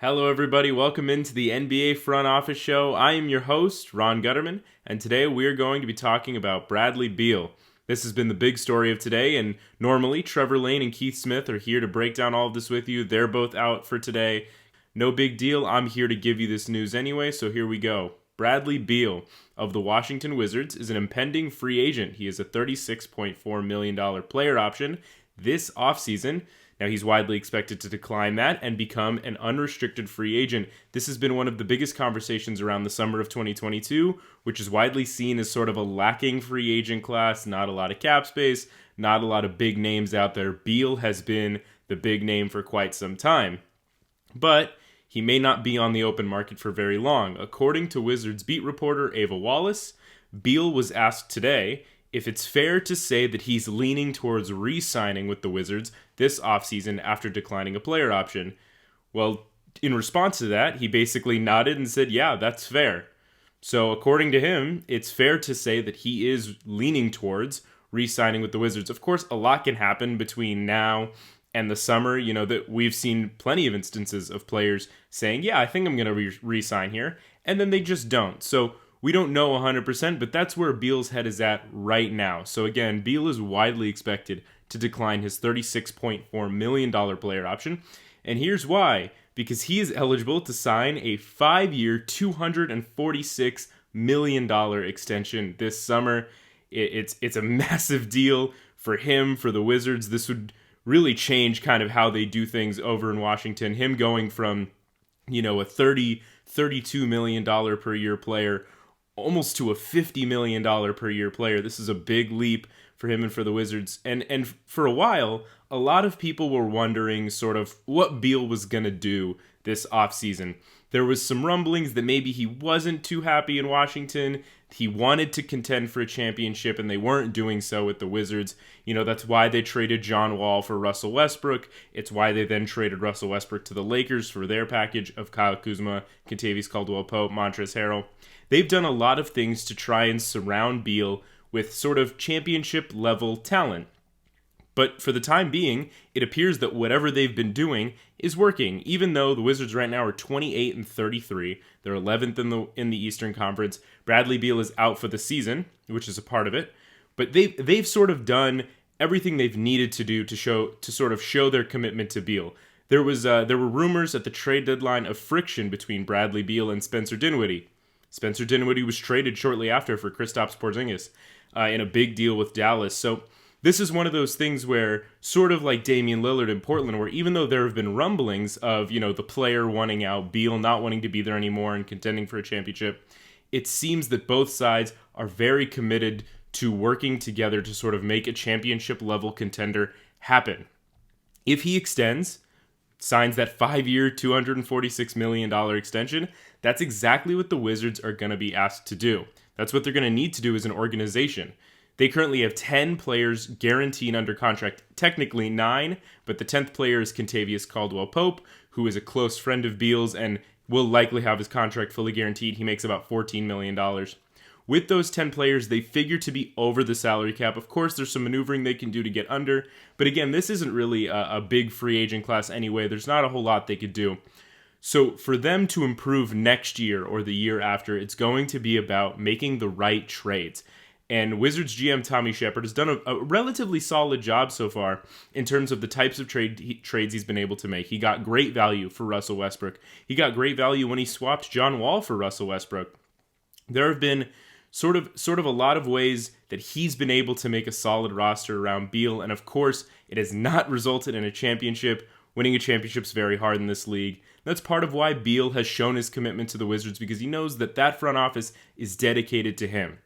Hello, everybody. Welcome into the NBA Front Office Show. I am your host, Ron Gutterman, and today we're going to be talking about Bradley Beal. This has been the big story of today, and normally Trevor Lane and Keith Smith are here to break down all of this with you. They're both out for today. No big deal. I'm here to give you this news anyway, so here we go. Bradley Beal of the Washington Wizards is an impending free agent. He is a $36.4 million player option this offseason. Now, he's widely expected to decline that and become an unrestricted free agent. This has been one of the biggest conversations around the summer of 2022, which is widely seen as sort of a lacking free agent class, not a lot of cap space, not a lot of big names out there. Beal has been the big name for quite some time. But he may not be on the open market for very long. According to Wizards beat reporter Ava Wallace, Beal was asked today if it's fair to say that he's leaning towards re-signing with the Wizards this offseason after declining a player option. Well, in response to that, he basically nodded and said, yeah, that's fair. So according to him, it's fair to say that he is leaning towards re-signing with the Wizards. Of course, a lot can happen between now and the summer. You know, that we've seen plenty of instances of players saying, yeah, I think I'm going to re-sign here, and then they just don't. So we don't know 100%, but that's where Beal's head is at right now. So again, Beal is widely expected to decline his $36.4 million player option. And here's why. Because he is eligible to sign a 5-year, $246 million extension this summer. It's a massive deal for him, for the Wizards. This would really change kind of how they do things over in Washington. Him going from, a $32 million per year player almost to a $50 million per year player. This is a big leap for him and for the Wizards. And for a while, a lot of people were wondering sort of what Beal was going to do this offseason. There was some rumblings that maybe he wasn't too happy in Washington. He wanted to contend for a championship, and they weren't doing so with the Wizards. That's why they traded John Wall for Russell Westbrook. It's why they then traded Russell Westbrook to the Lakers for their package of Kyle Kuzma, Kentavious Caldwell-Pope, Montrezl Harrell. They've done a lot of things to try and surround Beal with sort of championship-level talent. But for the time being, it appears that whatever they've been doing is working, even though the Wizards right now are 28-33. They're 11th in the Eastern Conference. Bradley Beal is out for the season, which is a part of it. But they've sort of done everything they've needed to do to sort of show their commitment to Beal. There were rumors at the trade deadline of friction between Bradley Beal and Spencer Dinwiddie. Spencer Dinwiddie was traded shortly after for Kristaps Porzingis in a big deal with Dallas. So this is one of those things where, sort of like Damian Lillard in Portland, where even though there have been rumblings of, the player wanting out, Beal not wanting to be there anymore and contending for a championship, it seems that both sides are very committed to working together to sort of make a championship-level contender happen. If he extends, signs that 5-year, $246 million extension, that's exactly what the Wizards are going to be asked to do. That's what they're going to need to do as an organization. They currently have 10 players guaranteed under contract, technically 9, but the 10th player is Kentavious Caldwell-Pope, who is a close friend of Beal's and will likely have his contract fully guaranteed. He makes about $14 million. With those 10 players, they figure to be over the salary cap. Of course, there's some maneuvering they can do to get under, but again, this isn't really a big free agent class anyway. There's not a whole lot they could do. So for them to improve next year or the year after, it's going to be about making the right trades. And Wizards GM Tommy Shepard has done a relatively solid job so far in terms of the types of trades he's been able to make. He got great value for Russell Westbrook. He got great value when he swapped John Wall for Russell Westbrook. There have been sort of a lot of ways that he's been able to make a solid roster around Beal, and of course, it has not resulted in a championship. Winning a championship's very hard in this league. That's part of why Beal has shown his commitment to the Wizards, because he knows that front office is dedicated to him.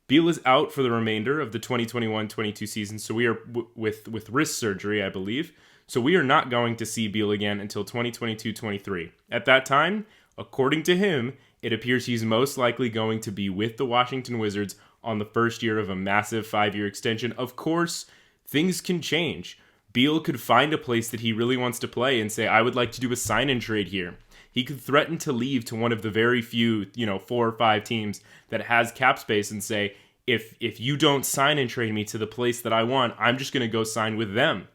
Beal is out for the remainder of the 2021-22 season, so we are with wrist surgery, I believe. So we are not going to see Beal again until 2022-23. At that time, according to him, it appears he's most likely going to be with the Washington Wizards on the first year of a massive 5-year extension. Of course, things can change. Beal could find a place that he really wants to play and say, I would like to do a sign-and trade here. He could threaten to leave to one of the very few, 4 or 5 teams that has cap space and say, if you don't sign and trade me to the place that I want, I'm just going to go sign with them.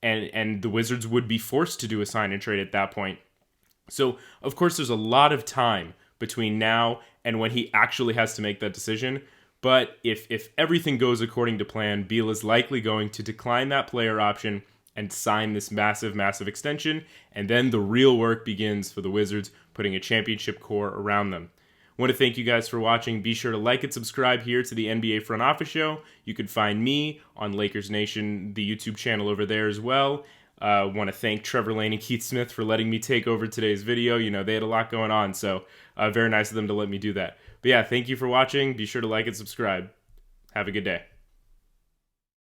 And the Wizards would be forced to do a sign and trade at that point. So, of course, there's a lot of time between now and when he actually has to make that decision. But if everything goes according to plan, Beal is likely going to decline that player option and sign this massive, massive extension. And then the real work begins for the Wizards, putting a championship core around them. I want to thank you guys for watching. Be sure to like and subscribe here to the NBA Front Office Show. You can find me on Lakers Nation, the YouTube channel over there as well. Want to thank Trevor Lane and Keith Smith for letting me take over today's video. You know, they had a lot going on, so very nice of them to let me do that. But yeah, thank you for watching. Be sure to like and subscribe. Have a good day.